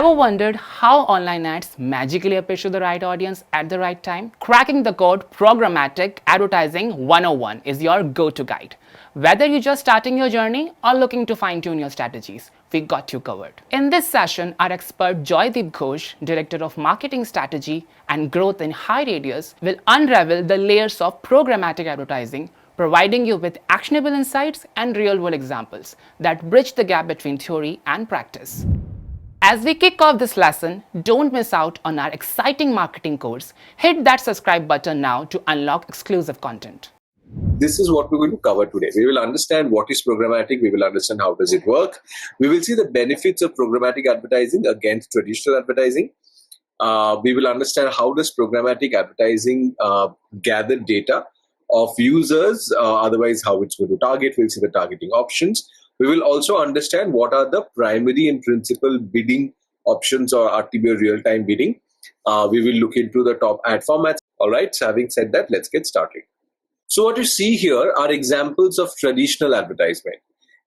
Ever wondered how online ads magically appear to the right audience at the right time? Cracking the code Programmatic Advertising 101 is your go-to guide. Whether you're just starting your journey or looking to fine-tune your strategies, we got you covered. In this session, our expert Joydeep Ghosh, Director of Marketing Strategy and Growth in High Radius, will unravel the layers of programmatic advertising, providing you with actionable insights and real-world examples that bridge the gap between theory and practice. As we kick off this lesson, don't miss out on our exciting marketing course. Hit that subscribe button now to unlock exclusive content. This is what we're going to cover today. We will understand what is programmatic. We will understand how does it work. We will see the benefits of programmatic advertising against traditional advertising. We will understand how does programmatic advertising gather data of users, otherwise how it's going to target. We'll see the targeting options. We will also understand what are the primary and principal bidding options or RTB real-time bidding. We will look into the top ad formats. All right, so having said that, let's get started. So what you see here are examples of traditional advertisement.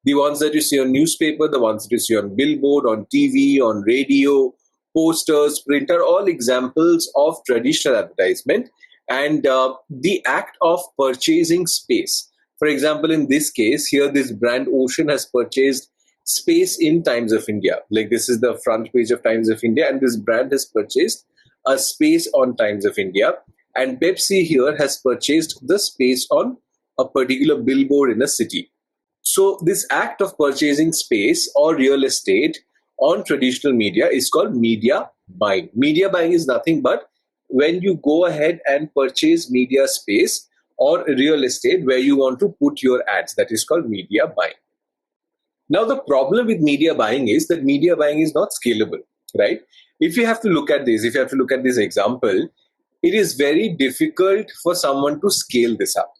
The ones that you see on newspaper, the ones that you see on billboard, on TV, on radio, posters, printer, all examples of traditional advertisement. And the act of purchasing space. For example, in this case, here this brand Ocean has purchased space in Times of India. Like this is the front page of Times of India, and this brand has purchased a space on Times of India. And Pepsi here has purchased the space on a particular billboard in a city. So this act of purchasing space or real estate on traditional media is called media buying. Media buying is nothing but when you go ahead and purchase media space or real estate where you want to put your ads. That is called media buying. Now, the problem with media buying is that media buying is not scalable, right? If you have to look at this, example, it is very difficult for someone to scale this up.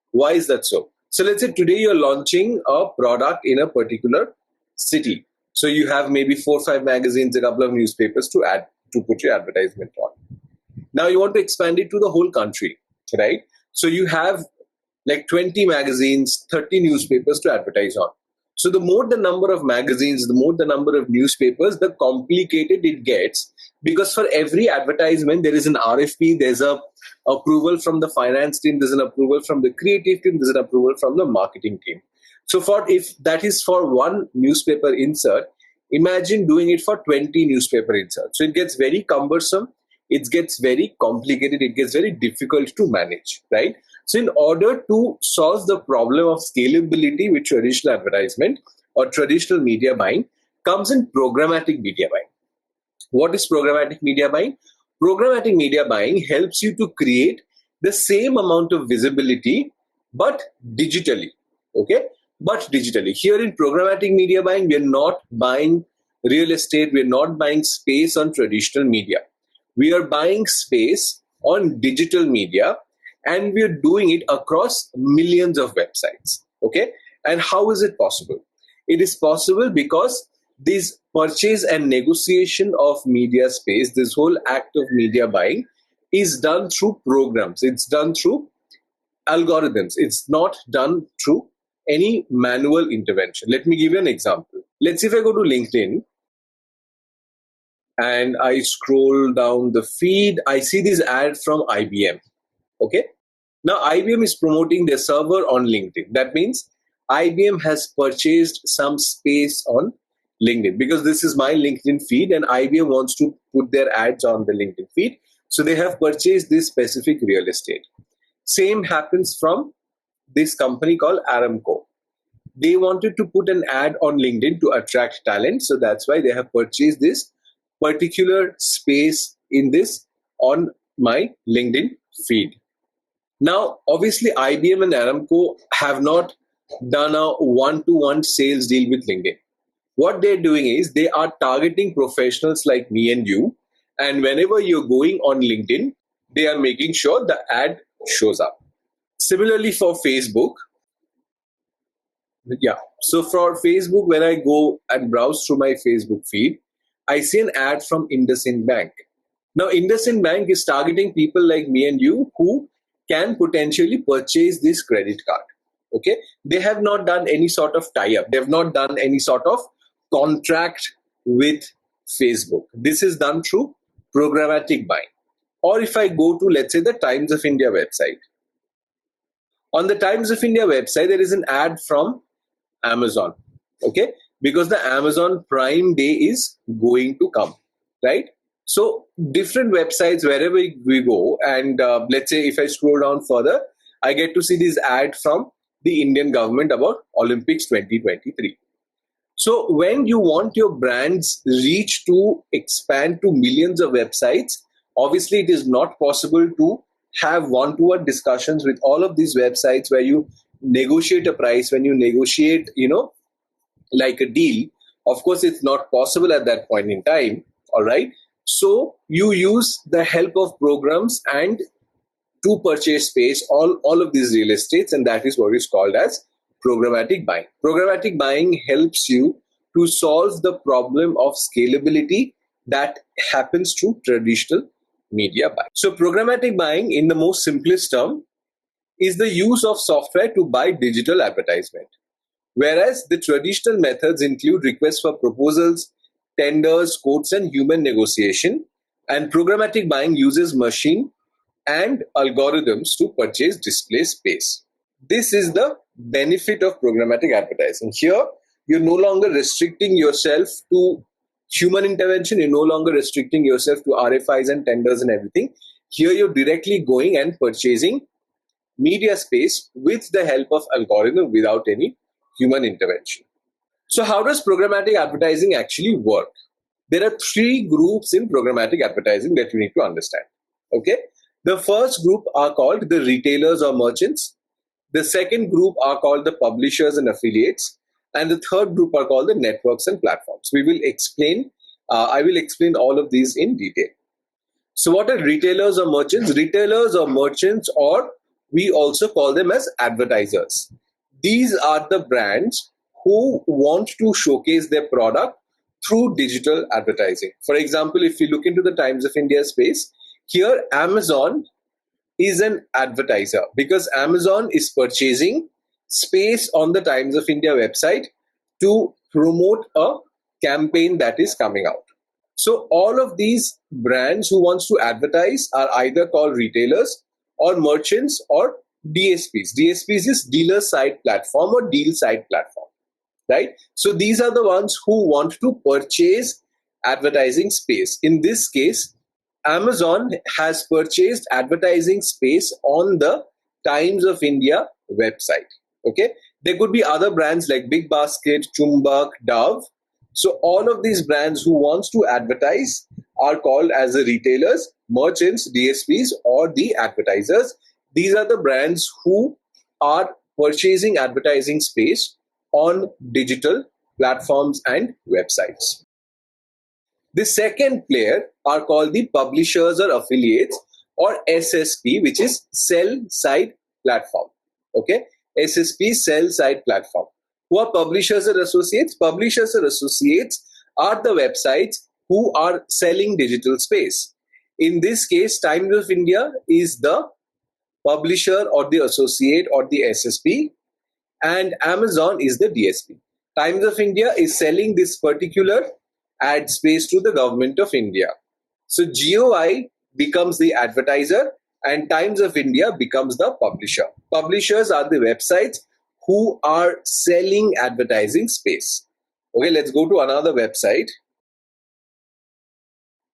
Why is that so? So let's say today you're launching a product in a particular city. So you have maybe 4 or 5 magazines, a couple of newspapers to put your advertisement on. Now you want to expand it to the whole country, right? So you have like 20 magazines, 30 newspapers to advertise on. So the more the number of magazines, the more the number of newspapers, the complicated it gets, because for every advertisement, there is an RFP, there's a approval from the finance team, there's an approval from the creative team, there's an approval from the marketing team. So if that is for one newspaper insert, imagine doing it for 20 newspaper inserts. So it gets very cumbersome. It gets very complicated. It gets very difficult to manage, right? So in order to solve the problem of scalability with traditional advertisement or traditional media buying comes in programmatic media buying. What is programmatic media buying? Programmatic media buying helps you to create the same amount of visibility, but digitally, okay? But digitally. Here in programmatic media buying, we're not buying real estate. We're not buying space on traditional media. We are buying space on digital media, and we're doing it across millions of websites. Okay. And how is it possible? It is possible because this purchase and negotiation of media space, this whole act of media buying, is done through programs. It's done through algorithms. It's not done through any manual intervention. Let me give you an example. Let's see if I go to LinkedIn and I scroll down the feed, I see this ad from IBM. Okay. Now IBM is promoting their server on LinkedIn. That means IBM has purchased some space on LinkedIn, because this is my LinkedIn feed and IBM wants to put their ads on the LinkedIn feed. So they have purchased this specific real estate. Same happens from this company called Aramco. They wanted to put an ad on LinkedIn to attract talent. So that's why they have purchased this particular space in this on my LinkedIn feed. Now, obviously, IBM and Aramco have not done a one-to-one sales deal with LinkedIn. What they're doing is they are targeting professionals like me and you. And whenever you're going on LinkedIn, they are making sure the ad shows up. Similarly for Facebook. Yeah. So for Facebook, when I go and browse through my Facebook feed, I see an ad from IndusInd Bank. Now, IndusInd Bank is targeting people like me and you who can potentially purchase this credit card. Okay. They have not done any sort of tie-up. They have not done any sort of contract with Facebook. This is done through programmatic buying. Or if I go to, let's say, the Times of India website. On the Times of India website, there is an ad from Amazon, okay? Because the Amazon Prime Day is going to come, right? So different websites, wherever we go, and let's say if I scroll down further, I get to see this ad from the Indian government about Olympics 2023. So when you want your brand's reach to expand to millions of websites, obviously it is not possible to have one-to-one discussions with all of these websites where you negotiate a price, when you negotiate, like a deal. Of course, it's not possible at that point in time. All right. So you use the help of programs and to purchase space, all of these real estates, and that is what is called as programmatic buying. Programmatic buying helps you to solve the problem of scalability that happens through traditional media buying. So programmatic buying, in the most simplest term, is the use of software to buy digital advertisement. Whereas the traditional methods include requests for proposals, tenders, quotes, and human negotiation, and programmatic buying uses machine and algorithms to purchase display space. This is the benefit of programmatic advertising. Here, you're no longer restricting yourself to human intervention, you're no longer restricting yourself to RFIs and tenders and everything. Here, you're directly going and purchasing media space with the help of algorithm without any human intervention. So how does programmatic advertising actually work? There are three groups in programmatic advertising that you need to understand. Okay. The first group are called the retailers or merchants. The second group are called the publishers and affiliates. And the third group are called the networks and platforms. I will explain all of these in detail. So what are retailers or merchants? Retailers or merchants, or we also call them as advertisers. These are the brands who want to showcase their product through digital advertising. For example, if you look into the Times of India space, here Amazon is an advertiser because Amazon is purchasing space on the Times of India website to promote a campaign that is coming out. So all of these brands who wants to advertise are either called retailers or merchants or DSPs. DSPs is dealer side platform or deal side platform, right? So these are the ones who want to purchase advertising space. In this case, Amazon has purchased advertising space on the Times of India website. Okay, there could be other brands like Big Basket, Chumbak, Dove. So all of these brands who wants to advertise are called as the retailers, merchants, DSPs, or the advertisers. These are the brands who are purchasing advertising space on digital platforms and websites. The second player are called the publishers or affiliates, or SSP, which is sell side platform. Okay, SSP, sell side platform. Who are publishers or associates? Publishers or associates are the websites who are selling digital space. In this case, Times of India is the publisher or the associate or the SSP, and Amazon is the DSP. Times of India is selling this particular ad space to the government of India. So GOI becomes the advertiser and Times of India becomes the publisher. Publishers are the websites who are selling advertising space. Okay, let's go to another website.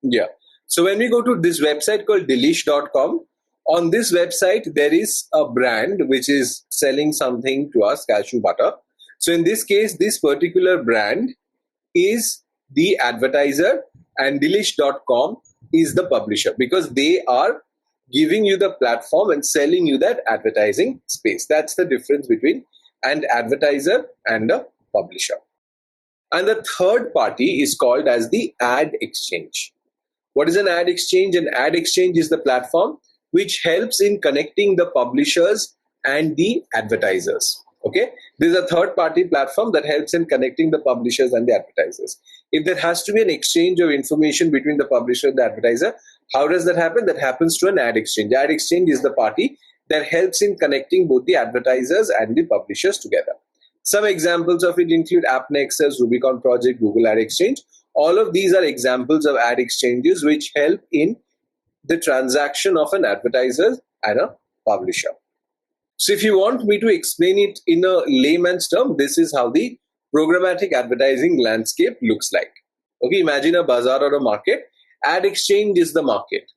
Yeah. So when we go to this website called delish.com, on this website, there is a brand which is selling something to us, cashew butter. So in this case, this particular brand is the advertiser and delish.com is the publisher because they are giving you the platform and selling you that advertising space. That's the difference between an advertiser and a publisher. And the third party is called as the ad exchange. What is an ad exchange? An ad exchange is the platform which helps in connecting the publishers and the advertisers. Okay, this is a third party platform that helps in connecting the publishers and the advertisers. If there has to be an exchange of information between the publisher and the advertiser, how does that happen? That happens through an ad exchange. Ad exchange is the party that helps in connecting both the advertisers and the publishers together. Some examples of it include AppNexus, Rubicon Project, Google Ad Exchange. All of these are examples of ad exchanges which help in the transaction of an advertiser and a publisher. So if you want me to explain it in a layman's term, this is how the programmatic advertising landscape looks like. Okay, imagine a bazaar or a market. Ad exchange is the market.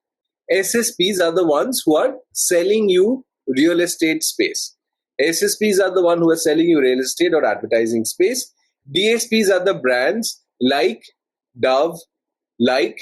SSPs are the ones who are selling you real estate space. SSPs are the one who are selling you real estate or advertising space. DSPs are the brands like Dove, like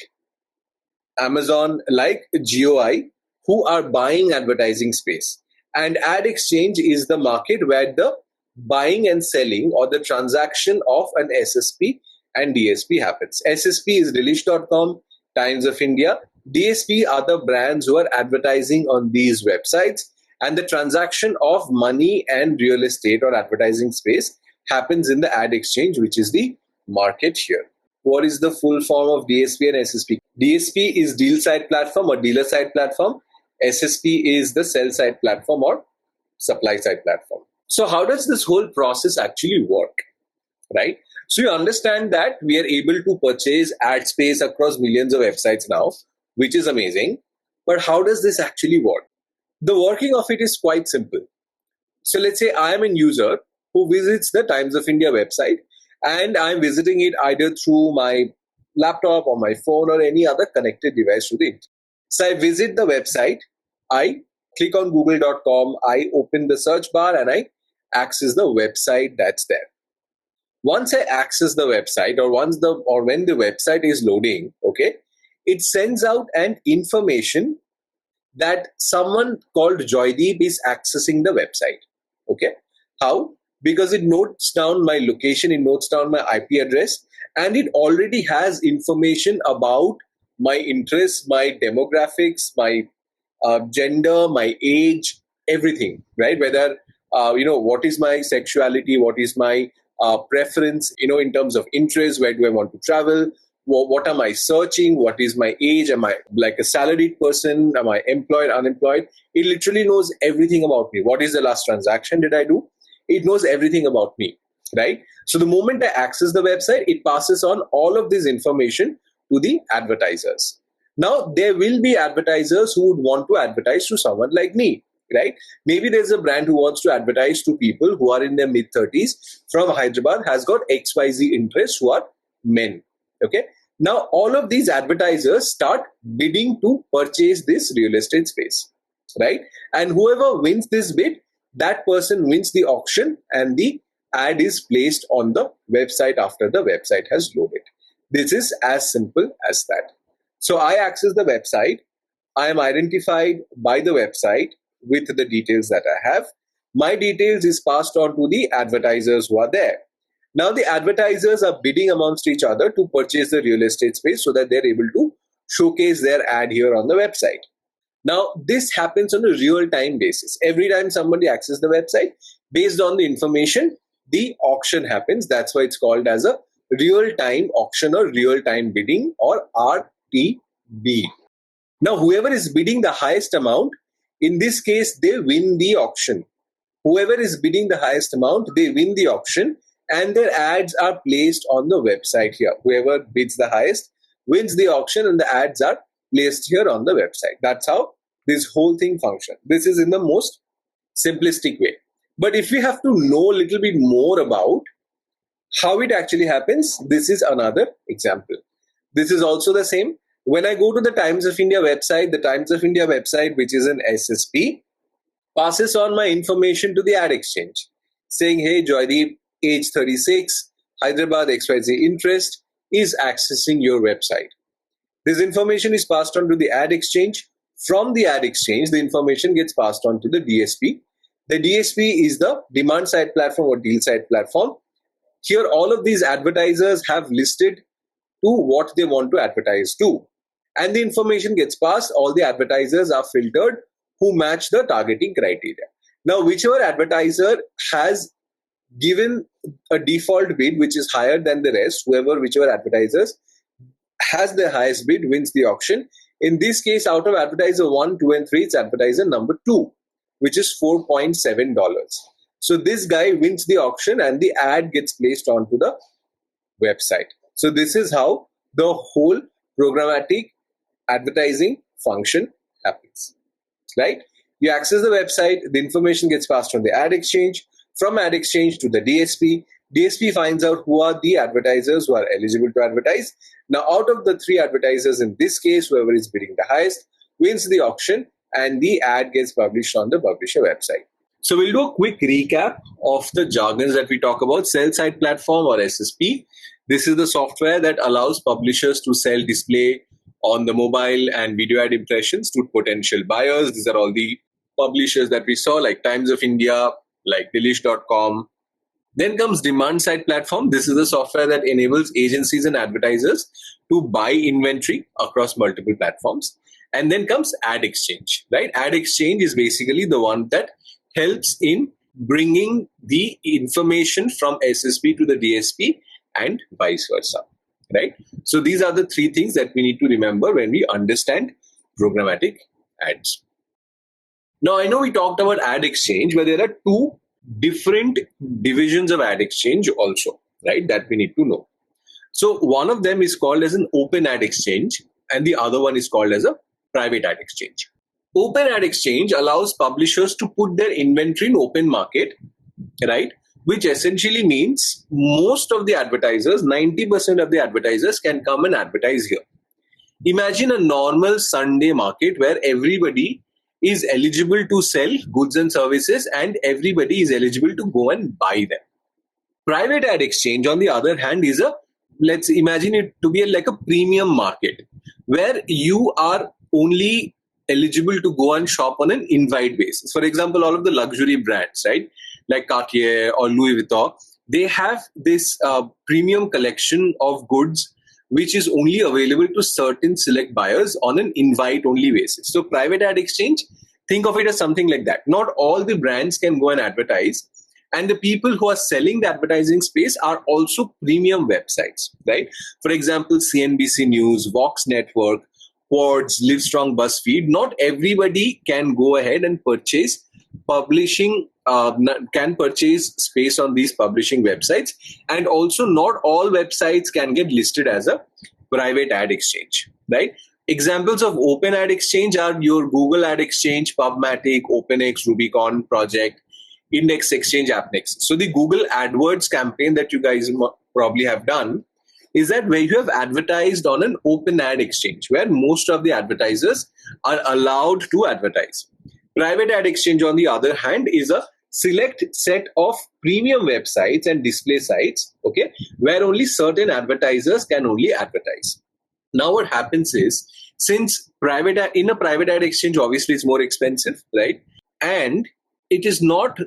Amazon, like GOI, who are buying advertising space. And ad exchange is the market where the buying and selling or the transaction of an SSP and DSP happens. SSP is Relish.com, Times of India. DSP are the brands who are advertising on these websites, and the transaction of money and real estate or advertising space happens in the ad exchange, which is the market here. What is the full form of DSP and SSP? DSP is deal side platform or dealer side platform. SSP is the sell side platform or supply side platform. So how does this whole process actually work, right? So you understand that we are able to purchase ad space across millions of websites now, which is amazing. But how does this actually work? The working of it is quite simple. So let's say I am a user who visits the Times of India website, and I'm visiting it either through my laptop or my phone or any other connected device to the internet. So I visit the website, I click on google.com, I open the search bar and I access the website that's there. Once I access the website or when the website is loading, okay, it sends out an information that someone called Joydeep is accessing the website. Okay. How? Because it notes down my location, it notes down my IP address, and it already has information about my interests, my demographics, my gender, my age, everything, right? Whether, what is my sexuality, what is my preference, in terms of interest, where do I want to travel, what am I searching, what is my age, am I like a salaried person, am I employed, unemployed? It literally knows everything about me. What is the last transaction did I do? It knows everything about me, right? So the moment I access the website, it passes on all of this information to the advertisers. Now, there will be advertisers who would want to advertise to someone like me, right? Maybe there's a brand who wants to advertise to people who are in their mid-30s from Hyderabad, has got XYZ interests who are men, okay? Now, all of these advertisers start bidding to purchase this real estate space, right? And whoever wins this bid, that person wins the auction and the ad is placed on the website after the website has loaded. This is as simple as that. So I access the website. I am identified by the website with the details that I have. My details is passed on to the advertisers who are there. Now the advertisers are bidding amongst each other to purchase the real estate space so that they're able to showcase their ad here on the website. Now, this happens on a real-time basis. Every time somebody accesses the website, based on the information, the auction happens. That's why it's called as a real-time auction or real-time bidding or RTB. Now, whoever is bidding the highest amount, in this case, they win the auction. Whoever is bidding the highest amount, they win the auction and their ads are placed on the website here. Whoever bids the highest wins the auction and the ads are placed here on the website. That's how this whole thing functions. This is in the most simplistic way. But if we have to know a little bit more about how it actually happens, this is another example. This is also the same. When I go to the Times of India website, which is an SSP, passes on my information to the ad exchange, saying, hey, Joydeep, age 36, Hyderabad XYZ interest, is accessing your website. This information is passed on to the ad exchange. From the ad exchange, the information gets passed on to the DSP. The DSP is the demand side platform or deal side platform. Here, all of these advertisers have listed to what they want to advertise to. And the information gets passed. All the advertisers are filtered who match the targeting criteria. Now, whichever advertiser has given a default bid which is higher than the rest, whichever advertisers has the highest bid wins the auction. In this case, out of advertiser 1, 2, and 3, it's advertiser number 2, which is $4.7. So this guy wins the auction and the ad gets placed onto the website. So this is how the whole programmatic advertising function happens, right? You access the website, the information gets passed from the ad exchange, from ad exchange to the DSP. DSP finds out who are the advertisers who are eligible to advertise. Now, out of the 3 advertisers in this case, whoever is bidding the highest wins the auction, and the ad gets published on the publisher website. So we'll do a quick recap of the jargons that we talk about. Sell side platform, or SSP. This is the software that allows publishers to sell display on the mobile and video ad impressions to potential buyers. These are all the publishers that we saw, like Times of India, like Delish.com. Then comes demand side platform. This is the software that enables agencies and advertisers to buy inventory across multiple platforms. And then comes ad exchange, right? Ad exchange is basically the one that helps in bringing the information from SSP to the DSP and vice versa, right? So these are the 3 things that we need to remember when we understand programmatic ads. Now, I know we talked about ad exchange, but there are 2 different divisions of ad exchange also, right, that we need to know. So one of them is called as an open ad exchange, and the other one is called as a private ad exchange. Open ad exchange allows publishers to put their inventory in open market, right, which essentially means most of the advertisers, 90% of the advertisers, can come and advertise here. Imagine a normal Sunday market where everybody is eligible to sell goods and services and everybody is eligible to go and buy them. Private ad exchange, on the other hand, is let's imagine it to be like a premium market where you are only eligible to go and shop on an invite basis. For example, all of the luxury brands, right, like Cartier or Louis Vuitton, they have this premium collection of goods which is only available to certain select buyers on an invite-only basis. So private ad exchange, think of it as something like that. Not all the brands can go and advertise, and the people who are selling the advertising space are also premium websites, right? For example, CNBC News, Vox Network, Quartz, Livestrong, BuzzFeed. Not everybody can go ahead and purchase space on these publishing websites, and also not all websites can get listed as a private ad exchange, right? Examples of open ad exchange are your Google Ad Exchange, PubMatic, OpenX, Rubicon Project, Index Exchange, AppNext. So the Google AdWords campaign that you guys probably have done is that where you have advertised on an open ad exchange where most of the advertisers are allowed to advertise. Private ad exchange, on the other hand, is a select set of premium websites and display sites, okay, where only certain advertisers can only advertise. Now what happens is, since in a private ad exchange, obviously it's more expensive, right? And it is not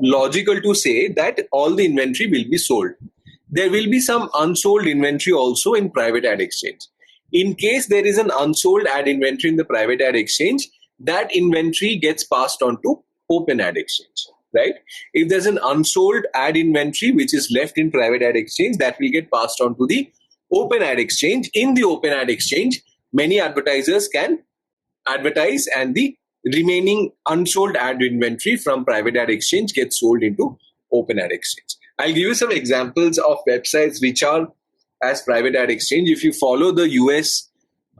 logical to say that all the inventory will be sold. There will be some unsold inventory also in private ad exchange. In case there is an unsold ad inventory in the private ad exchange, that inventory gets passed on to open ad exchange, right? If there's an unsold ad inventory which is left in private ad exchange, that will get passed on to the open ad exchange. In the open ad exchange, many advertisers can advertise, and the remaining unsold ad inventory from private ad exchange gets sold into open ad exchange. I'll give you some examples of websites which are as private ad exchange. If you follow the US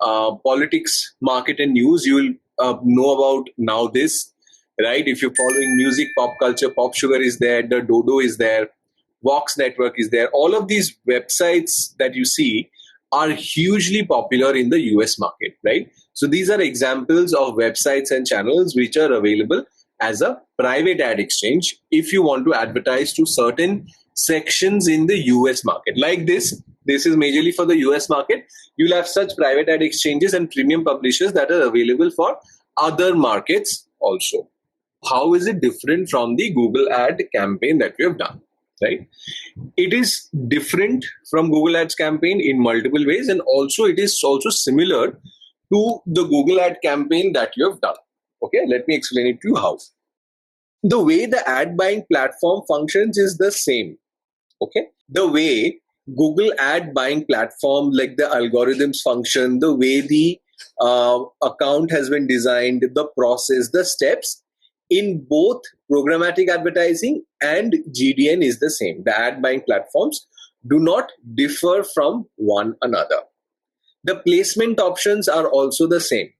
politics, market and news, you will know about Now This, right? If you're following music, pop culture, Pop Sugar is there, The Dodo is there, Vox Network is there. All of these websites that you see are hugely popular in the US market, right? So these are examples of websites and channels which are available as a private ad exchange if you want to advertise to certain sections in the US market. Like this is majorly for the US market. You'll have such private ad exchanges and premium publishers that are available for other markets also. How is it different from the Google ad campaign that we have done, right? It is different from Google Ads campaign in multiple ways, and also it is also similar to the Google ad campaign that you have done. Okay, let me explain it to you how. The way the ad buying platform functions is the same. Okay, the way Google ad buying platform, like the algorithms function, the way the account has been designed, the process, the steps in both programmatic advertising and GDN is the same. The ad buying platforms do not differ from one another. The placement options are also the same,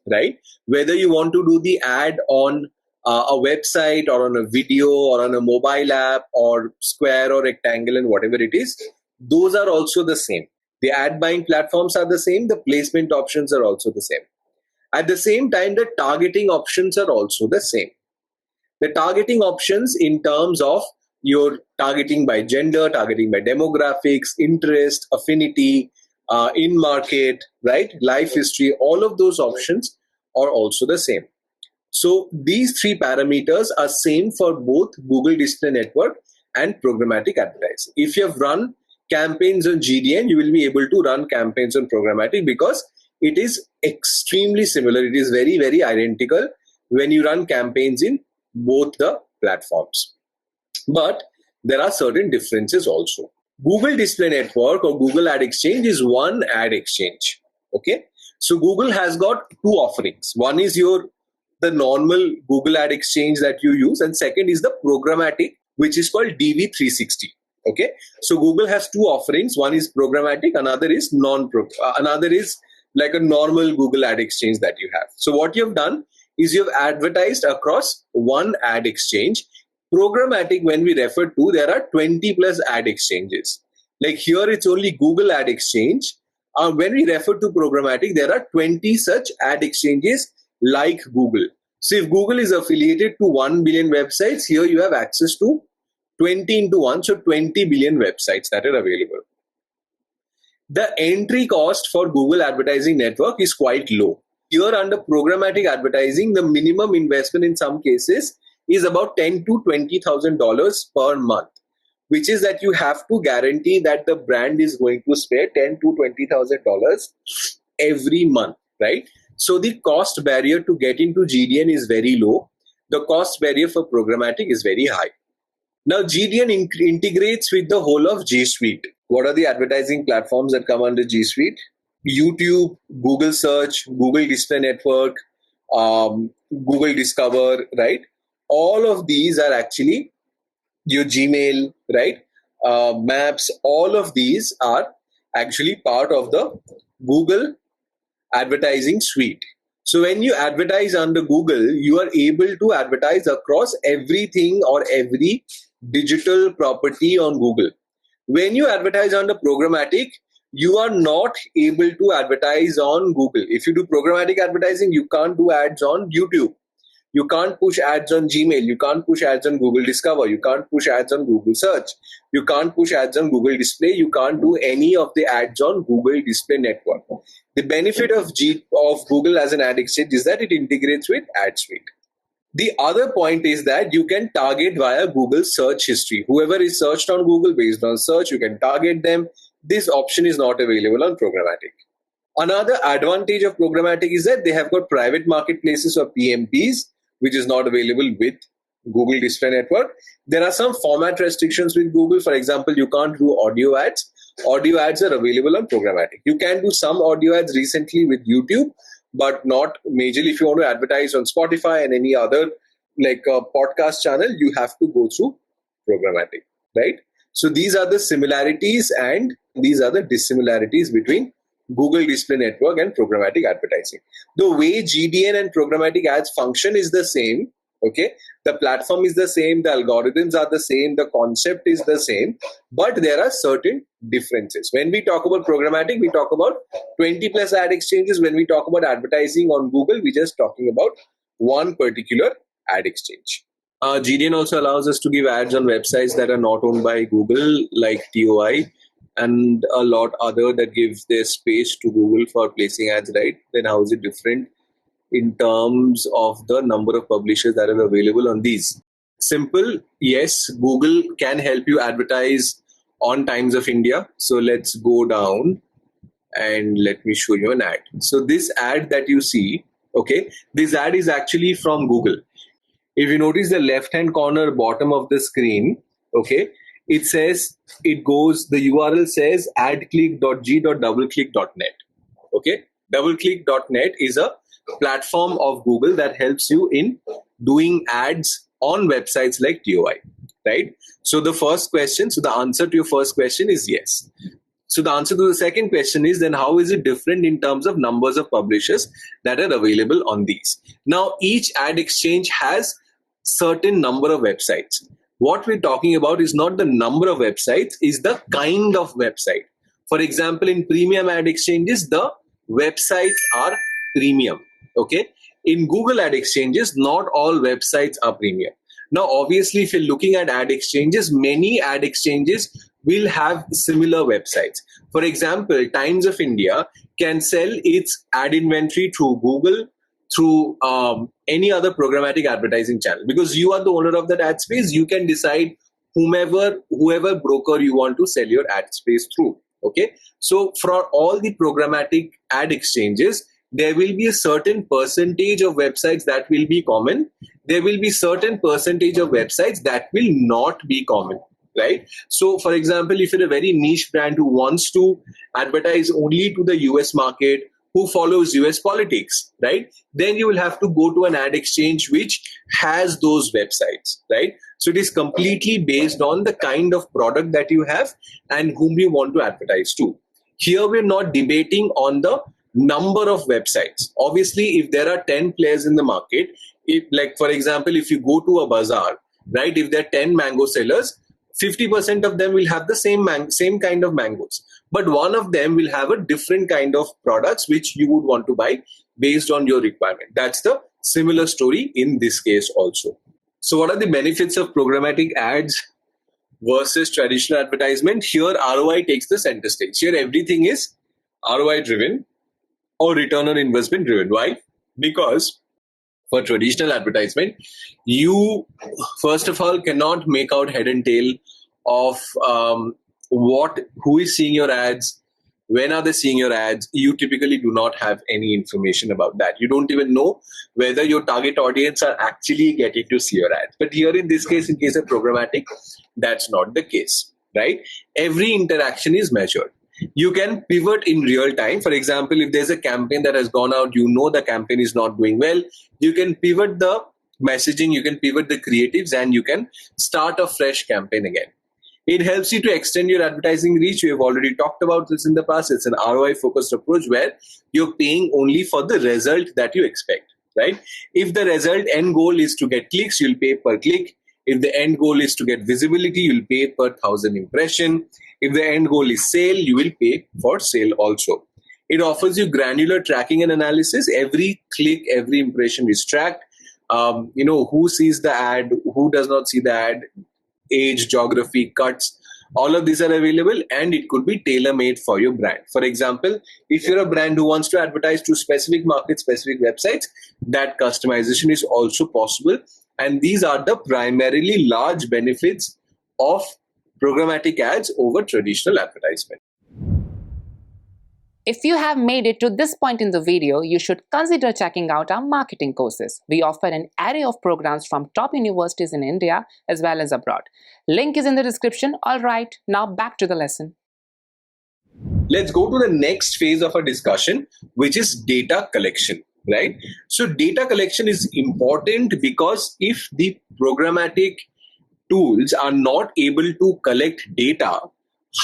right? Whether you want to do the ad on a website or on a video or on a mobile app or square or rectangle and whatever it is, those are also the same. The ad buying platforms are the same. The placement options are also the same. At the same time, the targeting options are also the same. The targeting options in terms of your targeting by gender, targeting by demographics, interest, affinity, in market, right? Life history, all of those options are also the same. So these three parameters are same for both Google Display Network and programmatic advertising. If you have run campaigns on GDN, you will be able to run campaigns on programmatic because it is extremely similar. It is very, very identical when you run campaigns in both the platforms. But there are certain differences also. Google Display Network or Google Ad Exchange is one ad exchange. Okay, so Google has got two offerings. One is the normal Google Ad Exchange that you use, and second is the programmatic, which is called DV360. Okay, so Google has two offerings. One is programmatic, another is another is like a normal Google Ad Exchange that you have. So what you have done is you have advertised across one ad exchange. Programmatic, when we refer to, there are 20 plus ad exchanges. Like here, it's only Google Ad Exchange. When we refer to programmatic, there are 20 such ad exchanges like Google. So if Google is affiliated to 1 billion websites, here you have access to 20 into 1, so 20 billion websites that are available. The entry cost for Google Advertising Network is quite low. Here under programmatic advertising, the minimum investment in some cases is about $10,000 to $20,000 per month, which is that you have to guarantee that the brand is going to spend $10,000 to $20,000 every month, right? So the cost barrier to get into GDN is very low. The cost barrier for programmatic is very high. Now GDN integrates with the whole of G Suite. What are the advertising platforms that come under G Suite? YouTube, Google Search, Google Display Network, Google Discover, right? All of these are actually your Gmail, right? Maps, all of these are actually part of the Google advertising suite. So when you advertise under Google, you are able to advertise across everything or every digital property on Google. When you advertise under programmatic, you are not able to advertise on Google. If you do programmatic advertising, you can't do ads on YouTube. You can't push ads on Gmail. You can't push ads on Google Discover. You can't push ads on Google Search. You can't push ads on Google Display. You can't do any of the ads on Google Display Network. The benefit of Google as an ad exchange is that it integrates with Ad Suite. The other point is that you can target via Google search history. Whoever is searched on Google based on search, you can target them. This option is not available on programmatic. Another advantage of programmatic is that they have got private marketplaces or PMPs, which is not available with Google Display Network. There are some format restrictions with Google. For example, you can't do audio ads. Audio ads are available on programmatic. You can do some audio ads recently with YouTube, but not majorly. If you want to advertise on Spotify and any other like a podcast channel, you have to go through programmatic, right? So these are the similarities and these are the dissimilarities between Google Display Network and programmatic advertising. The way GDN and programmatic ads function is the same. Okay, the platform is the same, the algorithms are the same, the concept is the same, but there are certain differences. When we talk about programmatic, we talk about 20 plus ad exchanges. When we talk about advertising on Google, we're just talking about one particular ad exchange. GDN also allows us to give ads on websites that are not owned by Google, like TOI, and a lot other that gives their space to Google for placing ads, right? Then how is it different in terms of the number of publishers that are available on these? Simple, yes, Google can help you advertise on Times of India. So let's go down and let me show you an ad. So this ad that you see, okay, this ad is actually from Google. If you notice the left-hand corner bottom of the screen, okay, it says, the URL says adclick.g.doubleclick.net. Okay, doubleclick.net is a platform of Google that helps you in doing ads on websites like TOI. right? So the answer to your first question is yes. So the answer to the second question is, then how is it different in terms of numbers of publishers that are available on these? Now, each ad exchange has certain number of websites. What we're talking about is not the number of websites, is the kind of website. For example, in premium ad exchanges, the websites are premium. Okay. In Google ad exchanges, not all websites are premium. Now, obviously, if you're looking at ad exchanges, many ad exchanges will have similar websites. For example, Times of India can sell its ad inventory through Google, through any other programmatic advertising channel, because you are the owner of that ad space. You can decide whoever broker you want to sell your ad space through. Okay, so for all the programmatic ad exchanges, there will be a certain percentage of websites that will be common. There will be certain percentage of websites that will not be common, right? So for example, if you're a very niche brand who wants to advertise only to the US market, who follows US politics, right? Then you will have to go to an ad exchange which has those websites, right? So it is completely based on the kind of product that you have and whom you want to advertise to. Here we're not debating on the number of websites. Obviously, if there are 10 players in the market, like for example, if you go to a bazaar, right, if there are 10 mango sellers, 50% of them will have the same kind of mangoes, but one of them will have a different kind of products which you would want to buy based on your requirement. That's the similar story in this case also. So what are the benefits of programmatic ads versus traditional advertisement? Here ROI takes the center stage. Here everything is ROI driven or return on investment driven. Why? Because for traditional advertisement, you first of all cannot make out head and tail of who is seeing your ads, when are they seeing your ads. You typically do not have any information about that. You don't even know whether your target audience are actually getting to see your ads. But here in this case, in case of programmatic, that's not the case, right? Every interaction is measured. You can pivot in real time. For example, if there's a campaign that has gone out, you know the campaign is not doing well, you can pivot the messaging, you can pivot the creatives, and you can start a fresh campaign again. It helps you to extend your advertising reach. We have already talked about this in the past. It's an ROI focused approach where you're paying only for the result that you expect, right? If the result end goal is to get clicks, you'll pay per click. If the end goal is to get visibility, you'll pay per 1,000 impression. If the end goal is sale, you will pay for sale also. It offers you granular tracking and analysis. Every click, every impression is tracked. Who sees the ad, who does not see the ad, age, geography, cuts, all of these are available, and it could be tailor-made for your brand. For example, if you're a brand who wants to advertise to specific markets, specific websites, that customization is also possible. And these are the primarily large benefits of programmatic ads over traditional advertisement. If you have made it to this point in the video, you should consider checking out our marketing courses. We offer an array of programs from top universities in India as well as abroad. Link is in the description. All right, now back to the lesson. Let's go to the next phase of our discussion, which is data collection, right? So data collection is important because if the programmatic tools are not able to collect data,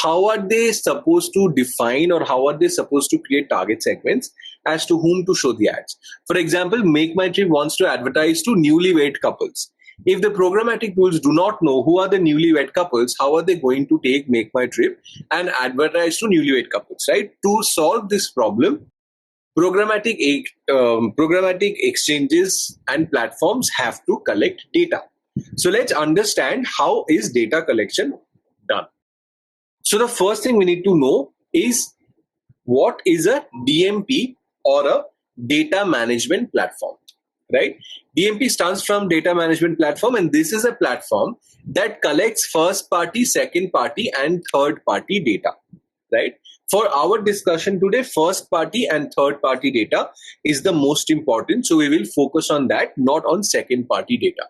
how are they supposed to define or how are they supposed to create target segments as to whom to show the ads? For example, Make My Trip wants to advertise to newlywed couples. If the programmatic tools do not know who are the newlywed couples, how are they going to take Make My Trip and advertise to newlywed couples, right? To solve this problem, programmatic exchanges and platforms have to collect data. So let's understand how is data collection done. So the first thing we need to know is what is a DMP or a data management platform, right? DMP stands from data management platform, and this is a platform that collects first party, second party, and third party data, right? For our discussion today, first party and third party data is the most important. So we will focus on that, not on second party data.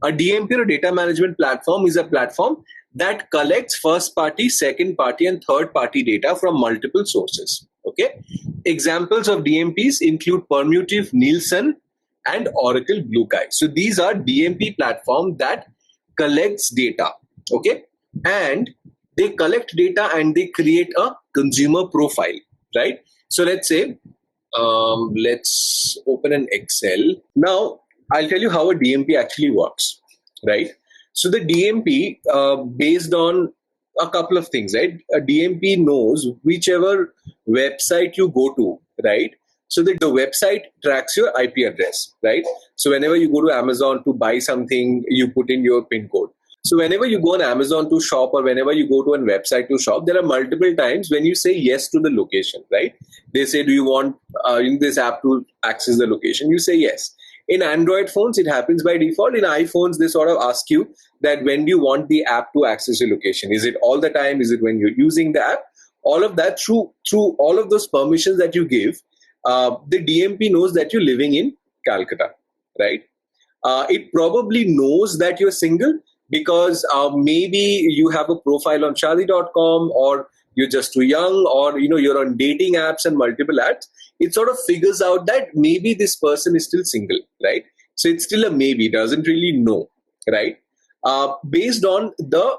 A DMP or data management platform is a platform that collects first party, second party, and third party data from multiple sources. Okay. Examples of DMPs include Permutive, Nielsen, and Oracle Blue Sky. So these are DMP platforms that collects data, okay, and they collect data and they create a consumer profile, right? So let's say, let's open an Excel. Now, I'll tell you how a DMP actually works, right? So the DMP, based on a couple of things, right? A DMP knows whichever website you go to, right? So the website tracks your IP address, right? So whenever you go to Amazon to buy something, you put in your PIN code. So whenever you go on Amazon to shop or whenever you go to a website to shop, there are multiple times when you say yes to the location, right? They say, do you want in this app to access the location? You say yes. In Android phones, it happens by default. In iPhones, they sort of ask you that when do you want the app to access your location? Is it all the time? Is it when you're using the app? All of that through all of those permissions that you give, the DMP knows that you're living in Calcutta, right? It probably knows that you're single because maybe you have a profile on Shadi.com, or you're just too young, or you're on dating apps and multiple apps. It sort of figures out that maybe this person is still single, right? So it's still a maybe, doesn't really know, right? Based on the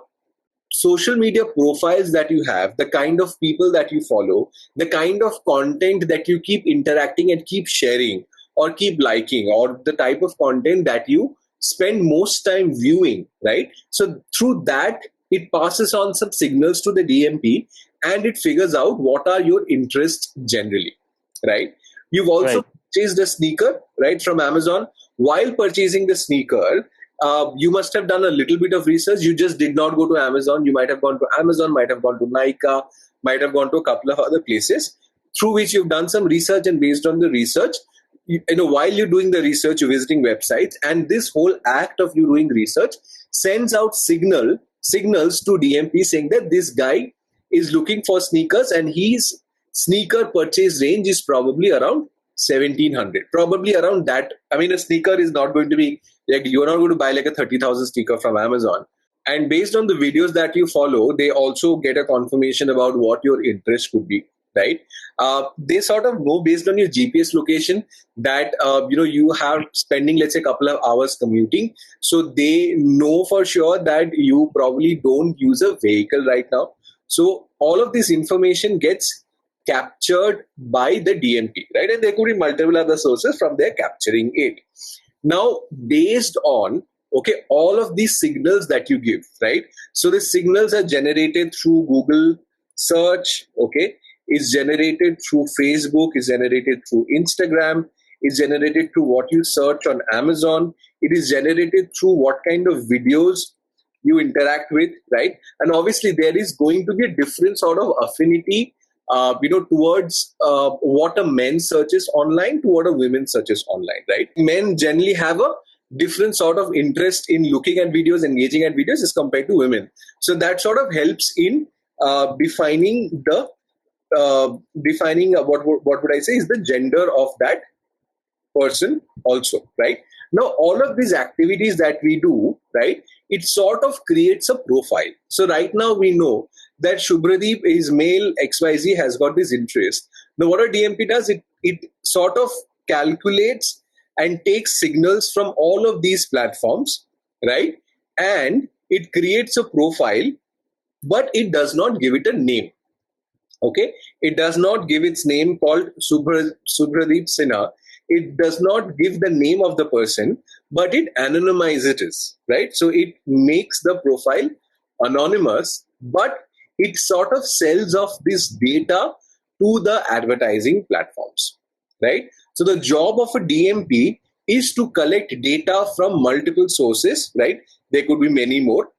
social media profiles that you have, the kind of people that you follow, the kind of content that you keep interacting and keep sharing or keep liking, or the type of content that you spend most time viewing, right? So through that, it passes on some signals to the DMP and it figures out what are your interests generally, right? You've also Right. purchased a sneaker, right, from Amazon. While purchasing the sneaker, you must have done a little bit of research. You just did not go to Amazon. You might have gone to Amazon, might have gone to Nika, might have gone to a couple of other places through which you've done some research. And based on the research, while you're doing the research, you're visiting websites, and this whole act of you doing research sends out signals to DMP saying that this guy is looking for sneakers and his sneaker purchase range is probably around 1700, probably around that. I mean, a sneaker is not going to be like, you're not going to buy like a 30,000 sneaker from Amazon. And based on the videos that you follow, they also get a confirmation about what your interest could be, right? They sort of know based on your GPS location that you have spending, let's say, a couple of hours commuting. So they know for sure that you probably don't use a vehicle right now. So all of this information gets captured by the DMP, right? And there could be multiple other sources from there capturing it. Now, based on all of these signals that you give, right? So the signals are generated through Google search, is generated through Facebook, is generated through Instagram, is generated through what you search on Amazon, it is generated through what kind of videos you interact with, right? And obviously there is going to be a different sort of affinity towards what a man searches online to what a woman searches online, right? Men generally have a different sort of interest in looking at videos, engaging at videos as compared to women. So that sort of helps in defining what would I say is the gender of that person also, right? Now, all of these activities that we do, right, it sort of creates a profile. So right now we know that Shubhradeep is male, XYZ has got this interest. Now, what a DMP does, it sort of calculates and takes signals from all of these platforms, right? And it creates a profile, but it does not give it a name. It does not give its name called Subhradeep Sinha. It does not give the name of the person, but it anonymizes it, right? So it makes the profile anonymous, but it sort of sells off this data to the advertising platforms, right? So the job of a DMP is to collect data from multiple sources, right? There could be many more.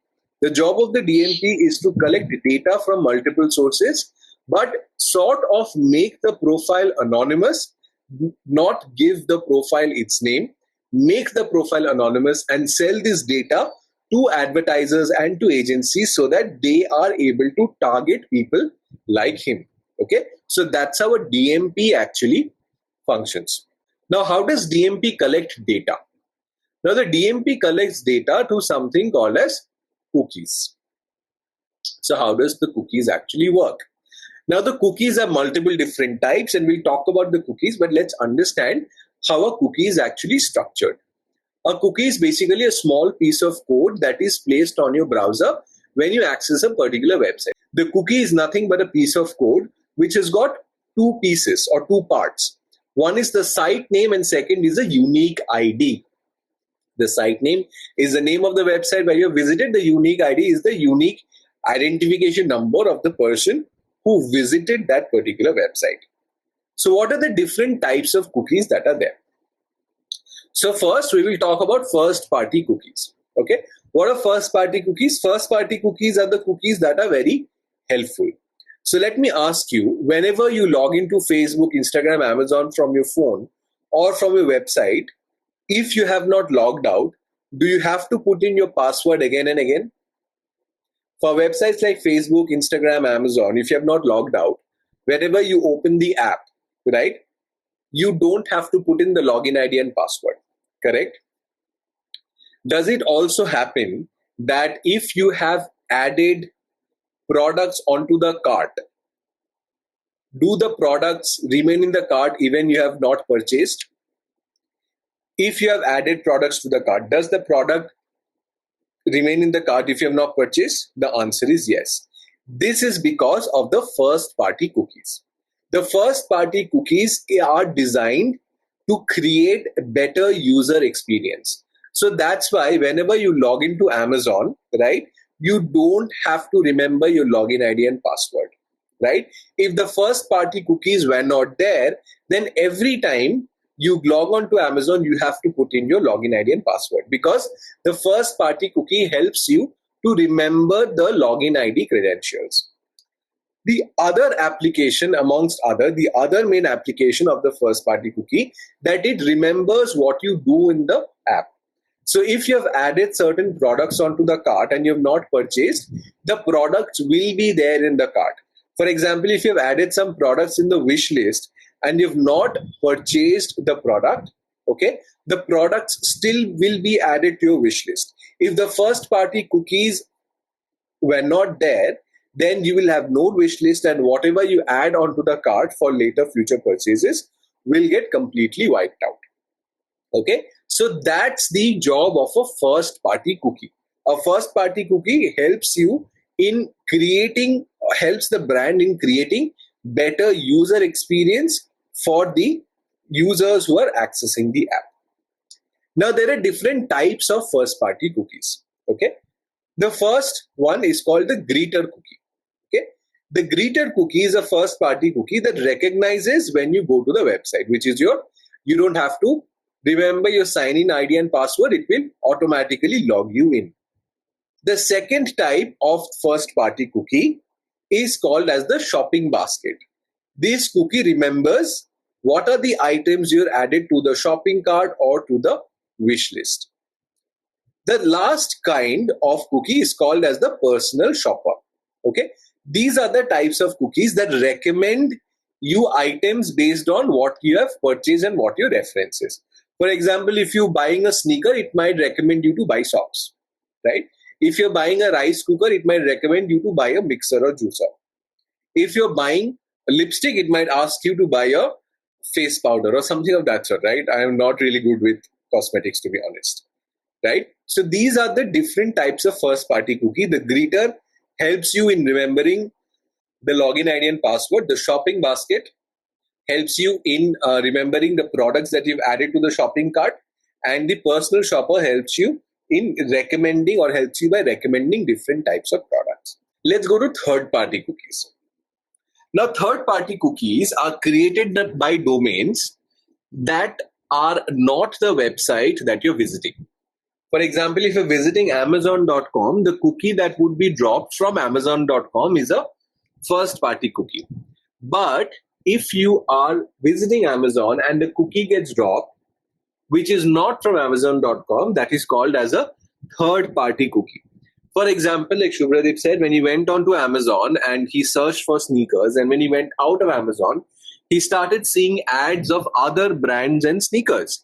The job of the DMP is to collect data from multiple sources, but sort of make the profile anonymous, not give the profile its name, make the profile anonymous and sell this data to advertisers and to agencies so that they are able to target people like him. So that's how a DMP actually functions. Now, how does DMP collect data? Now, the DMP collects data to something called as cookies. So how does the cookies actually work? Now, the cookies are multiple different types, and we'll talk about the cookies, but let's understand how a cookie is actually structured. A cookie is basically a small piece of code that is placed on your browser when you access a particular website. The cookie is nothing but a piece of code which has got two pieces or two parts. One is the site name and second is a unique ID. The site name is the name of the website where you visited. The unique ID is the unique identification number of the person who visited that particular website. So what are the different types of cookies that are there? So first we will talk about first party cookies. Okay, what are first party cookies? First party cookies are the cookies that are very helpful. So let me ask you, whenever you log into Facebook, Instagram, Amazon from your phone or from your website, if you have not logged out, do you have to put in your password again and again? For websites like Facebook, Instagram, Amazon, if you have not logged out, whenever you open the app, right, you don't have to put in the login ID and password, correct? Does it also happen that if you have added products onto the cart, do the products remain in the cart even you have not purchased? If you have added products to the cart, does the product remain in the cart if you have not purchased? The answer is yes. This is because of the first party cookies. The first party cookies are designed to create a better user experience. So that's why whenever you log into Amazon, right, you don't have to remember your login ID and password, right? If the first party cookies were not there, then every time you log on to Amazon, you have to put in your login ID and password, because the first party cookie helps you to remember the login ID credentials. The other application, amongst other, the other main application of the first party cookie, that it remembers what you do in the app. So if you have added certain products onto the cart and you have not purchased, the products will be there in the cart. For example, if you have added some products in the wish list and you have not purchased the product, okay, the products still will be added to your wish list. If the first party cookies were not there, then you will have no wish list, and whatever you add onto the cart for later future purchases will get completely wiped out. Okay, so that's the job of a first party cookie. A first party cookie helps you in creating, helps the brand in creating better user experience for the users who are accessing the app. Now there are different types of first party cookies. Okay, the first one is called the greeter cookie. Okay, the greeter cookie is a first party cookie that recognizes when you go to the website, which is you don't have to remember your sign in ID and password, it will automatically log you in. The second type of first party cookie is called as the shopping basket. This cookie remembers what are the items you added to the shopping cart or to the wish list. The last kind of cookie is called as the personal shopper. Okay, these are the types of cookies that recommend you items based on what you have purchased and what your reference is. For example, if you're buying a sneaker, it might recommend you to buy socks, right? If you're buying a rice cooker, it might recommend you to buy a mixer or juicer. If you're buying a lipstick, it might ask you to buy a face powder or something of that sort, right? I am not really good with cosmetics, to be honest, right? So these are the different types of first party cookie. The greeter helps you in remembering the login ID and password. The shopping basket helps you in remembering the products that you've added to the shopping cart, and the personal shopper helps you in recommending, or helps you by recommending different types of products. Let's go to third party cookies. Now, third party cookies are created by domains that are not the website that you're visiting. For example, if you're visiting Amazon.com, the cookie that would be dropped from Amazon.com is a first party cookie. But if you are visiting Amazon and the cookie gets dropped, which is not from Amazon.com, that is called as a third party cookie. For example, like Shubhradeep said, when he went on to Amazon and he searched for sneakers, and when he went out of Amazon, he started seeing ads of other brands and sneakers.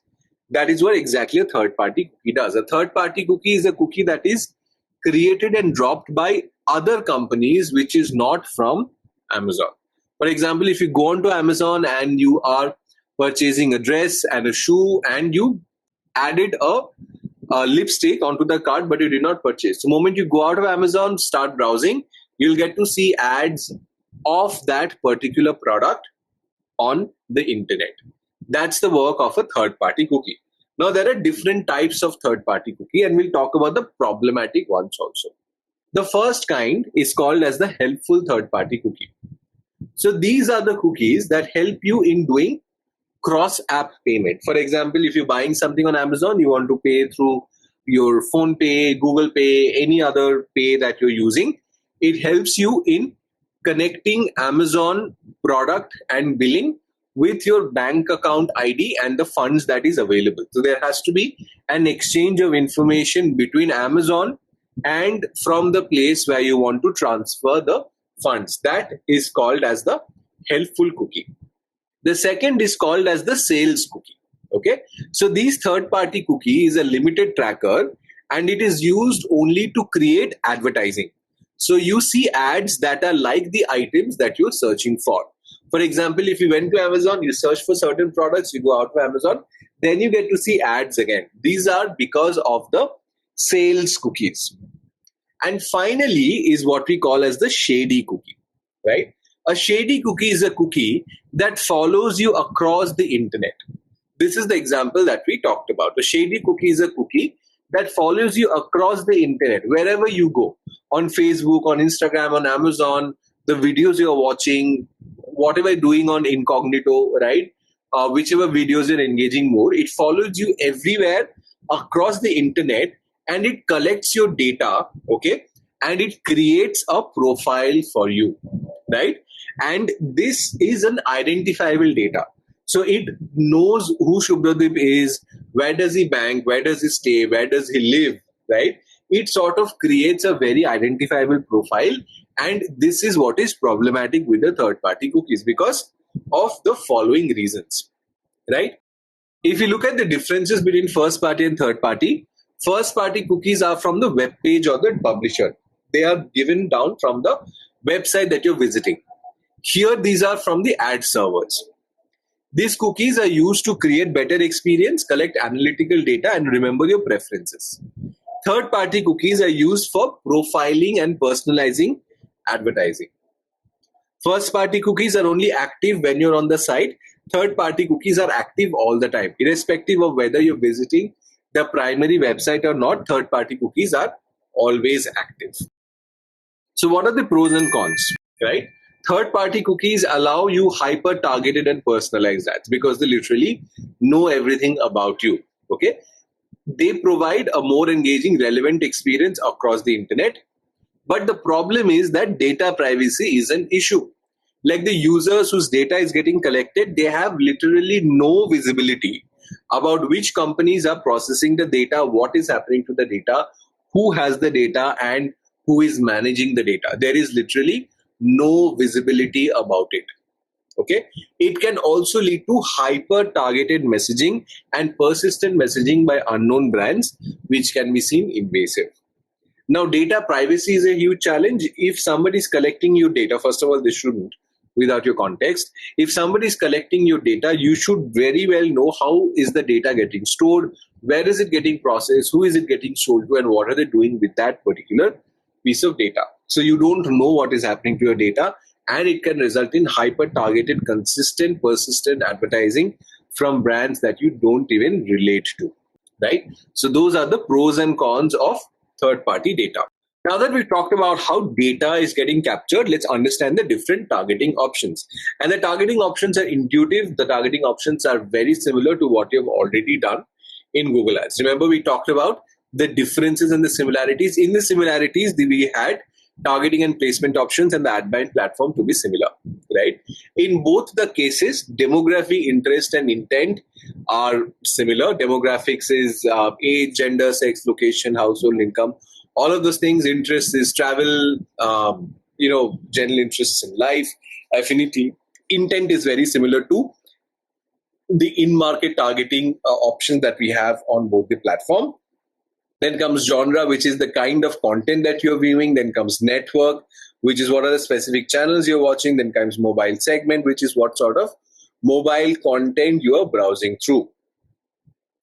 That is what exactly a third party cookie does. A third party cookie is a cookie that is created and dropped by other companies, which is not from Amazon. For example, if you go onto Amazon and you are purchasing a dress and a shoe, and you added a lipstick onto the cart, but you did not purchase. The moment you go out of Amazon, start browsing, you'll get to see ads of that particular product on the internet. That's the work of a third-party cookie. Now, there are different types of third-party cookie, and we'll talk about the problematic ones also. The first kind is called as the helpful third-party cookie. So these are the cookies that help you in doing cross-app payment. For example, if you're buying something on Amazon, you want to pay through your phone pay, Google Pay, any other pay that you're using, it helps you in connecting Amazon product and billing with your bank account ID and the funds that is available. So there has to be an exchange of information between Amazon and from the place where you want to transfer the funds. That is called as the helpful cookie. The second is called as the sales cookie. Okay, so these third-party cookie is a limited tracker and it is used only to create advertising. So you see ads that are like the items that you're searching for. For example, if you went to Amazon, you search for certain products, you go out to Amazon, then you get to see ads again. These are because of the sales cookies. And finally is what we call as the shady cookie, right? A shady cookie is a cookie that follows you across the internet. This is the example that we talked about. A shady cookie is a cookie that follows you across the internet, wherever you go, on Facebook, on Instagram, on Amazon, the videos you're watching, whatever you're doing on incognito, right? Whichever videos you're engaging more, it follows you everywhere across the internet and it collects your data, okay? And it creates a profile for you, right? And this is an identifiable data. So it knows who Shubhradip is, where does he bank, where does he stay, where does he live, right? It sort of creates a very identifiable profile. And this is what is problematic with the third-party cookies because of the following reasons, right? If you look at the differences between first-party and third-party, first-party cookies are from the web page or the publisher. They are given down from the website that you're visiting. Here, these are from the ad servers. These cookies are used to create better experience, collect analytical data, and remember your preferences. Third-party cookies are used for profiling and personalizing advertising. First-party cookies are only active when you're on the site. Third-party cookies are active all the time. Irrespective of whether you're visiting the primary website or not, third-party cookies are always active. So what are the pros and cons, right? Third-party cookies allow you hyper-targeted and personalized ads because they literally know everything about you, okay? They provide a more engaging, relevant experience across the internet. But the problem is that data privacy is an issue. Like the users whose data is getting collected, they have literally no visibility about which companies are processing the data, what is happening to the data, who has the data, and who is managing the data. There is literally no visibility about it. Okay, it can also lead to hyper targeted messaging and persistent messaging by unknown brands, which can be seen invasive. Now, data privacy is a huge challenge. If somebody is collecting your data, first of all, they shouldn't without your context. If somebody is collecting your data, you should very well know how is the data getting stored, where is it getting processed, who is it getting sold to, and what are they doing with that particular piece of data. So you don't know what is happening to your data, and it can result in hyper-targeted, consistent, persistent advertising from brands that you don't even relate to, right? So those are the pros and cons of third-party data. Now that we've talked about how data is getting captured, let's understand the different targeting options. And the targeting options are intuitive. The targeting options are very similar to what you've already done in Google Ads. Remember, we talked about the differences and the similarities. In the similarities, we had targeting and placement options and the ad buying platform to be similar, right? In both the cases, demography, interest, and intent are similar. Demographics is age, gender, sex, location, household income. All of those things. Interest is travel, general interests in life, affinity. Intent is very similar to the in-market targeting options that we have on both the platform. Then comes genre, which is the kind of content that you're viewing. Then comes network, which is what are the specific channels you're watching. Then comes mobile segment, which is what sort of mobile content you are browsing through.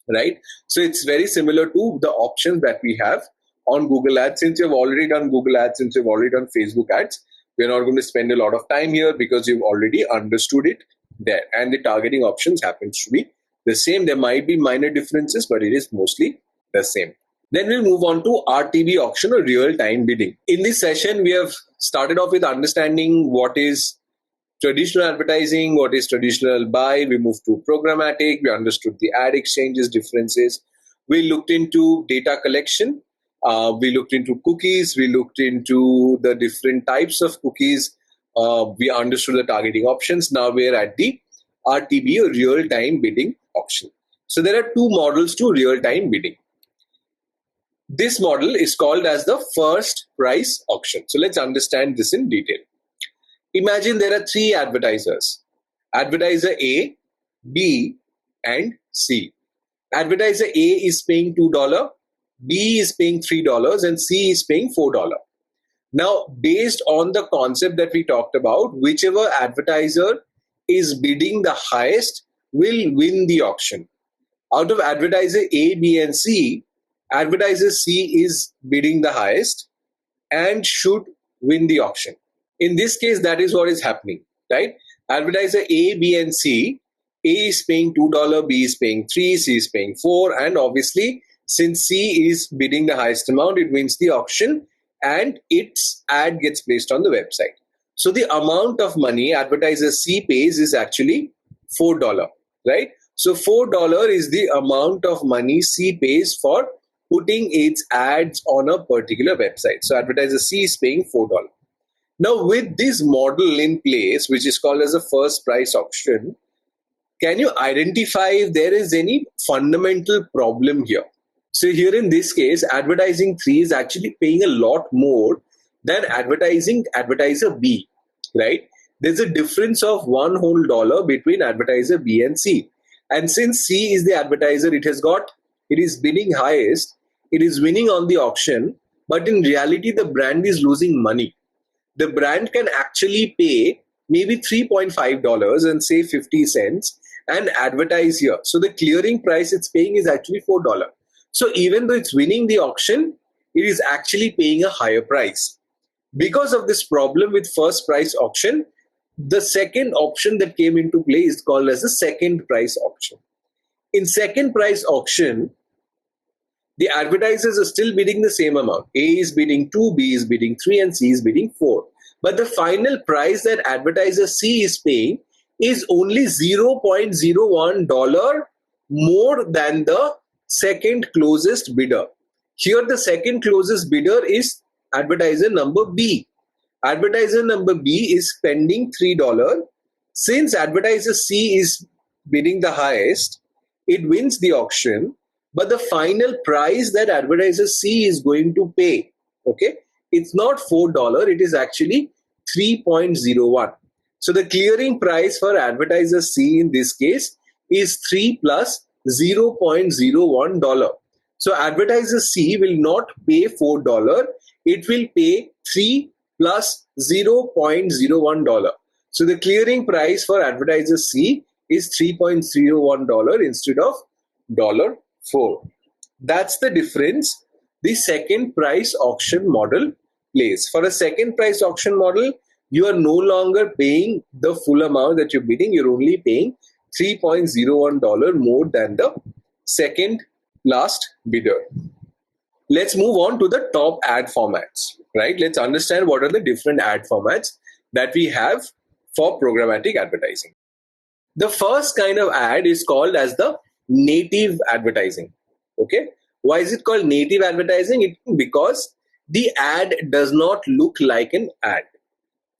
right? So it's very similar to the options that we have on Google Ads. Since you've already done Google Ads, since you've already done Facebook ads, we're not going to spend a lot of time here because you've already understood it there. And the targeting options happens to be the same. There might be minor differences, but it is mostly the same. Then we'll move on to RTB auction or real-time bidding. In this session, we have started off with understanding what is traditional advertising, what is traditional buy. We moved to programmatic. We understood the ad exchanges differences. We looked into data collection. We looked into cookies. We looked into the different types of cookies. We understood the targeting options. Now we're at the RTB or real-time bidding option. So there are two models to real-time bidding. This model is called as the first price auction. So let's understand this in detail. Imagine there are three advertisers, advertiser A, B, and C. Advertiser A is paying $2, B is paying $3, and C is paying $4. Now, based on the concept that we talked about, whichever advertiser is bidding the highest will win the auction. Out of advertiser A, B, and C, advertiser C is bidding the highest and should win the auction. In this case, that is what is happening, right? Advertiser A, B, and C, A is paying $2, B is paying $3, C is paying $4, and obviously, since C is bidding the highest amount, it wins the auction and its ad gets placed on the website. So the amount of money advertiser C pays is actually $4, right? So $4 is the amount of money C pays for putting its ads on a particular website. So advertiser C is paying $4. Now with this model in place, which is called as a first price auction, can you identify if there is any fundamental problem here? So here in this case, advertising 3 is actually paying a lot more than advertiser B, right? There's a difference of $1 between advertiser B and C. And since C is the advertiser, it is bidding highest, it is winning on the auction, but in reality, the brand is losing money. The brand can actually pay maybe $3.5 and say 50 cents and advertise here. So the clearing price it's paying is actually $4. So even though it's winning the auction, it is actually paying a higher price. Because of this problem with first price auction, the second option that came into play is called as the second price auction. In second price auction, the advertisers are still bidding the same amount. A is bidding 2, B is bidding 3, and C is bidding 4. But the final price that advertiser C is paying is only $0.01 more than the second closest bidder. Here the second closest bidder is advertiser number B. Advertiser number B is spending $3. Since advertiser C is bidding the highest, it wins the auction, but the final price that advertiser C is going to pay, okay, it's not $4, it is actually 3.01. So the clearing price for advertiser C in this case is 3 plus $0.01. So advertiser C will not pay $4, it will pay 3 plus $0.01. So the clearing price for advertiser C is $3.01 instead of $4. That's the difference the second price auction model plays. For a second price auction model, you are no longer paying the full amount that you're bidding, you're only paying $3.01 more than the second last bidder. Let's move on to the top ad formats, right? Let's understand what are the different ad formats that we have for programmatic advertising. The first kind of ad is called as the native advertising. Okay, why is it called native advertising? Because the ad does not look like an ad.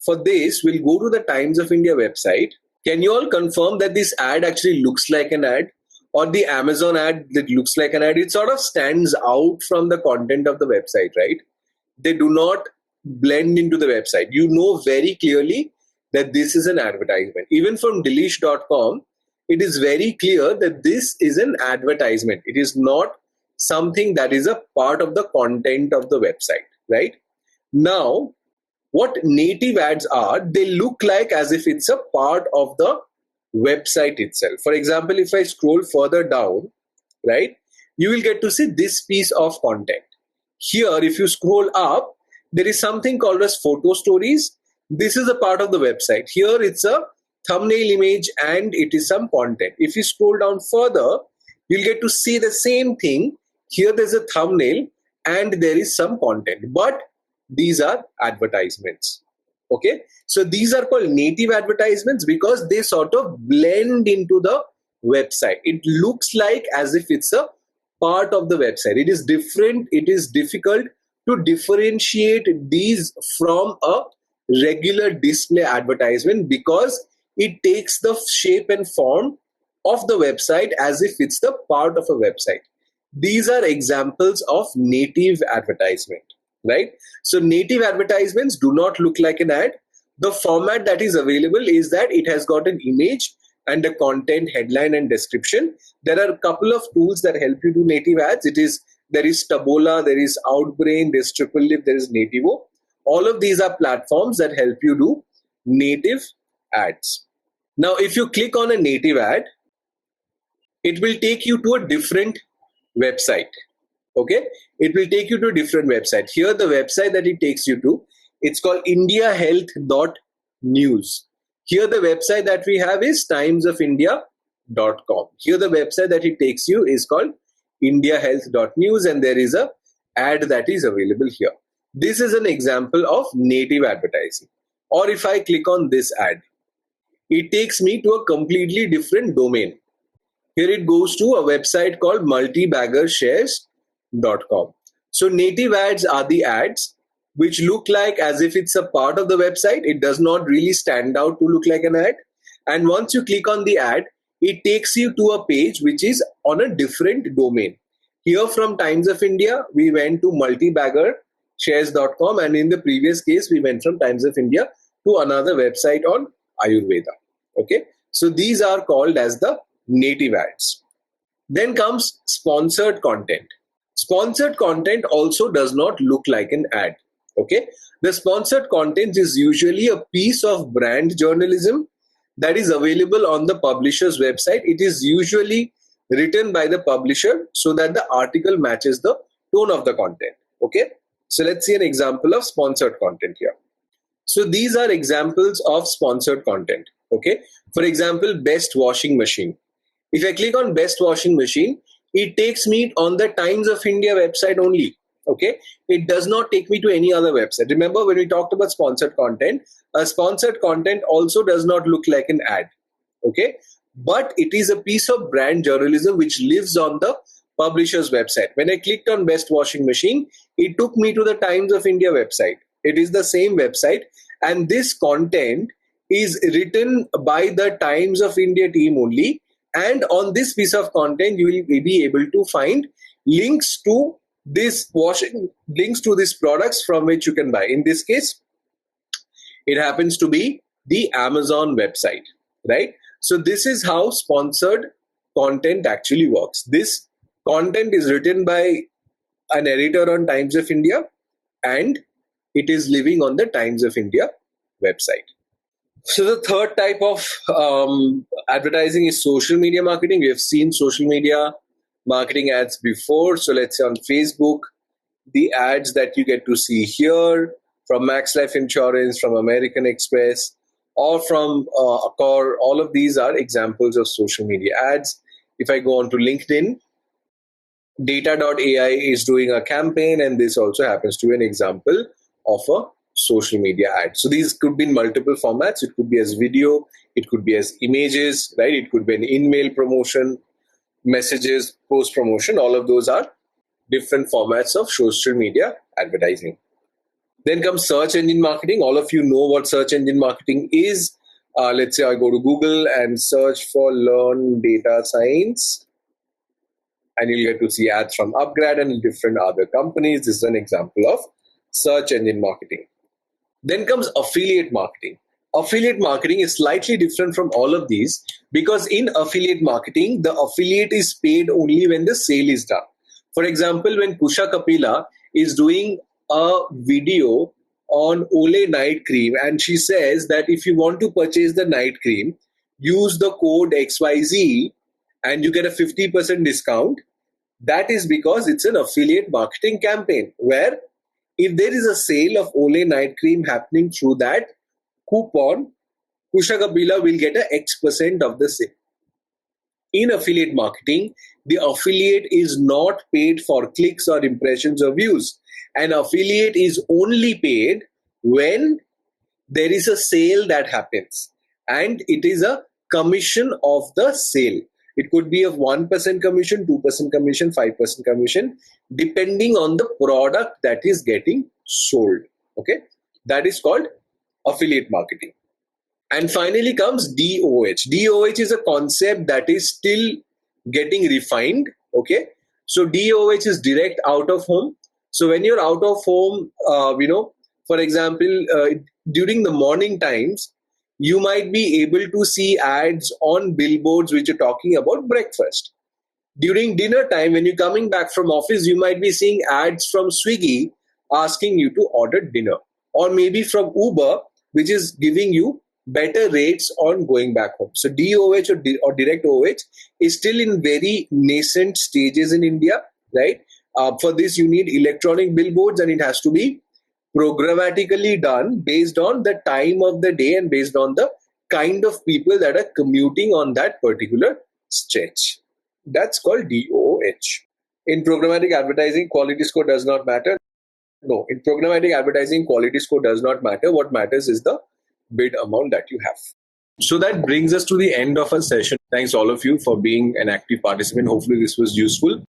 For this, we'll go to the Times of India website. Can you all confirm that this ad actually looks like an ad? Or the Amazon ad that looks like an ad? It sort of stands out from the content of the website, right? They do not blend into the website. You know very clearly that this is an advertisement. Even from Delish.com, it is very clear that this is an advertisement. It is not something that is a part of the content of the website, right? Now, what native ads are, they look like as if it's a part of the website itself. For example, if I scroll further down, right, you will get to see this piece of content. Here, if you scroll up, there is something called as photo stories. This is a part of the website. Here it's a thumbnail image and it is some content. If you scroll down further, you'll get to see the same thing. Here there's a thumbnail and there is some content, but these are advertisements. Okay, so these are called native advertisements because they sort of blend into the website. It looks like as if it's a part of the website. It is different. It is difficult to differentiate these from a regular display advertisement because it takes the shape and form of the website as if it's the part of a website. These are examples of native advertisement, right? So native advertisements do not look like an ad. The format that is available is that it has got an image and a content, headline and description. There are a couple of tools that help you do native ads. There is Tabola, there is Outbrain, there's Triple Lip, there is Nativo. All of these are platforms that help you do native ads. Now, if you click on a native ad, it will take you to a different website. Okay, it will take you to a different website. Here, the website that it takes you to, it's called indiahealth.news. Here, the website that we have is timesofindia.com. Here, the website that it takes you is called indiahealth.news, and there is a ad that is available here. This is an example of native advertising. Or if I click on this ad, it takes me to a completely different domain. Here it goes to a website called multibaggershares.com. So native ads are the ads which look like as if it's a part of the website. It does not really stand out to look like an ad. And once you click on the ad, it takes you to a page which is on a different domain. Here from Times of India, we went to multibaggershares.com, and in the previous case, we went from Times of India to another website on Ayurveda. Okay, so these are called as the native ads. Then comes sponsored content. Sponsored content also does not look like an ad. Okay, the sponsored content is usually a piece of brand journalism that is available on the publisher's website. It is usually written by the publisher so that the article matches the tone of the content. Okay, so let's see an example of sponsored content here. So these are examples of sponsored content. Okay, for example, best washing machine. If I click on best washing machine, it takes me on the Times of India website only. Okay, it does not take me to any other website. Remember when we talked about sponsored content, a sponsored content also does not look like an ad. Okay, but it is a piece of brand journalism which lives on the publisher's website. When I clicked on best washing machine, it took me to the Times of India website. It is the same website, and this content is written by the Times of India team only. And on this piece of content, you will be able to find links to this products from which you can buy. In this case, it happens to be the Amazon website, right? So this is how sponsored content actually works. This content is written by an editor on Times of India, and it is living on the Times of India website. So the third type of advertising is social media marketing. We have seen social media marketing ads before. So let's say on Facebook, the ads that you get to see here from Max Life Insurance, from American Express, or from Accor, all of these are examples of social media ads. If I go on to LinkedIn, Data.ai is doing a campaign, and this also happens to be an example of a social media ad. So these could be in multiple formats. It could be as video, it could be as images, right? It could be an in-mail promotion, messages, post promotion. All of those are different formats of social media advertising. Then comes search engine marketing. All of you know what search engine marketing is. Let's say I go to Google and search for learn data science, and you'll get to see ads from upGrad and different other companies. This is an example of search engine marketing. Then comes affiliate marketing. Affiliate marketing is slightly different from all of these because in affiliate marketing, the affiliate is paid only when the sale is done. For example, when Kusha Kapila is doing a video on Olay night cream and she says that if you want to purchase the night cream, use the code XYZ and you get a 50% discount. That is because it's an affiliate marketing campaign where if there is a sale of Olay night cream happening through that coupon, Kusha Kapila will get a X% of the sale. In affiliate marketing, the affiliate is not paid for clicks or impressions or views. An affiliate is only paid when there is a sale that happens, and it is a commission of the sale. It could be of 1% commission, 2% commission, 5% commission, depending on the product that is getting sold. Okay, that is called affiliate marketing. And finally comes DOH. DOH is a concept that is still getting refined. Okay, so DOH is direct out of home. So when you're out of home, for example, during the morning times, you might be able to see ads on billboards which are talking about breakfast. During dinner time, when you're coming back from office, you might be seeing ads from Swiggy asking you to order dinner, or maybe from Uber, which is giving you better rates on going back home. So DOH or direct OH is still in very nascent stages in India, right? For this, you need electronic billboards, and it has to be programmatically done based on the time of the day and based on the kind of people that are commuting on that particular stretch. That's called DOH. In programmatic advertising, quality score does not matter. No, in programmatic advertising, quality score does not matter. What matters is the bid amount that you have. So that brings us to the end of our session. Thanks all of you for being an active participant. Hopefully this was useful.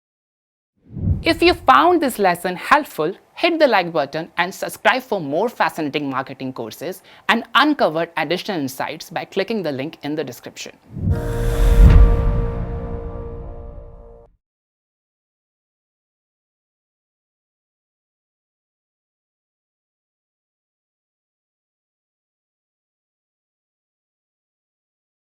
If you found this lesson helpful, hit the like button and subscribe for more fascinating marketing courses and uncover additional insights by clicking the link in the description.